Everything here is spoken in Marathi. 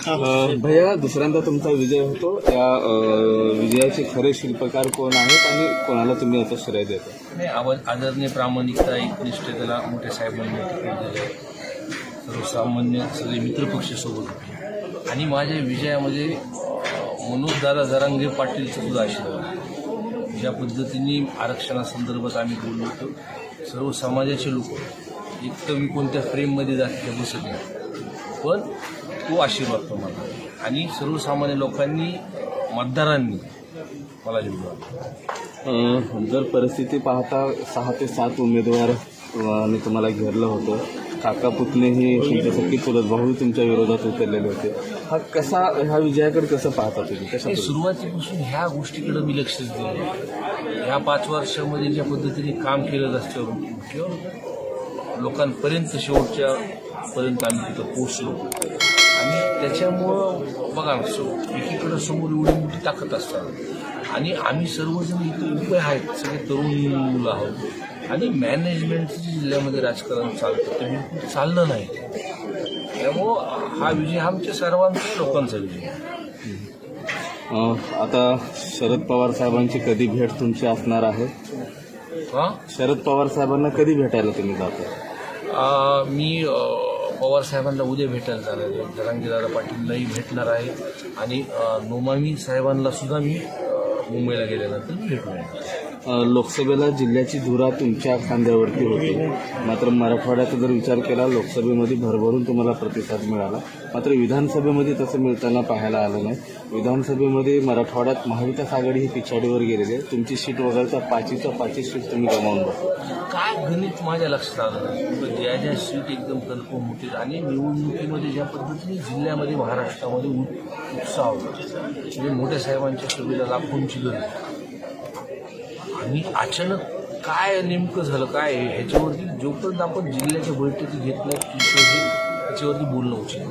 भैया, दुसऱ्यांदा तुमचा विजय होतो. या विजयाचे खरे शिल्पकार कोण आहेत आणि कोणाला तुम्ही याचं श्रेय देता? नाही, आदरणीय प्रामाणिकता, एकनिष्ठतेला मोठ्या साहेबांनी ठिकाण दिलं. सर्वसामान्य सगळे मित्रपक्ष सोबत होते आणि माझ्या विजयामध्ये मनोजदादा जरांगे पाटीलचा सुद्धा आशीर्वाद. ज्या पद्धतीने आरक्षणासंदर्भात आम्ही बोललो होतो, सर्व समाजाचे लोक, एक तर मी कोणत्या फ्रेममध्ये जात बसत नाही, पण तो आशीर्वाद तो मला आणि सर्वसामान्य लोकांनी, मतदारांनी मला निवडलं. जर परिस्थिती पाहता 6 ते 7 उमेदवार आणि तुम्हाला घेरलं होतं. काका पुतणेही तुमच्यासाठी चुलत भाऊ तुमच्या विरोधात उतरलेले होते. ह्या विजयाकडे कसं पाहता तुम्ही? कशा सुरुवातीपासून ह्या गोष्टीकडे मी लक्षच दिलं. ह्या 5 वर्षामध्ये ज्या पद्धतीने काम केलं असतं लोकांपर्यंत, शेवटच्या पर्यंत आम्ही तिथं पोचलो आणि त्याच्यामुळं बघा, एकीकडं समोर एवढी मोठी ताकद असतात आणि आम्ही सर्वजण इथे उभे आहेत, सगळे तरुण मुलं आहोत आणि मॅनेजमेंटचं जिल्ह्यामध्ये राजकारण चालतं ते बिलकुल चाललं नाही. त्यामुळं हा विजय आमच्या सर्वांचा, लोकांचा विजय. आता शरद पवार साहेबांची कधी भेट तुमची असणार आहे? शरद पवार साहेबांना कधी भेटायला तुम्ही जाता? मी पवार साहेबांना उद्या भेटायला जाणार आहे. जरांगेदादा पाटीललाही भेटणार आहे आणि नोमामी साहेबांना सुद्धा मी मुंबईला गेल्यानंतर भेटणार. लोकसभेला जिल्ह्याची धुरा तुमच्या खांद्यावरती होती. मात्र मराठवाड्याचा जर विचार केला, लोकसभेमध्ये भरभरून तुम्हाला प्रतिसाद मिळाला. मात्र विधानसभेमध्ये तसं मिळताना पाहायला आलं नाही. विधानसभेमध्ये मराठवाड्यात महाविकास आघाडी ही पिछाडीवर गेलेली आहे. तुमची सीट वगळता 5च्या सीट तुम्ही गमावून बसला. काय गणित माझ्या लक्षात आलं नाही. ज्या सीट एकदम कन्फर्म होती आणि निवडणुकीमध्ये ज्या पद्धतीने जिल्ह्यामध्ये, महाराष्ट्रामध्ये उत्साह होता, म्हणजे मोठ्या साहेबांच्या सभेला लाखोंची गर्दी आणि अचानक काय नेमकं झालं, काय ह्याच्यावरती जोपर्यंत आपण जिल्ह्याच्या बैठकी घेत नाही त्याच्यावरती बोलणं उचित.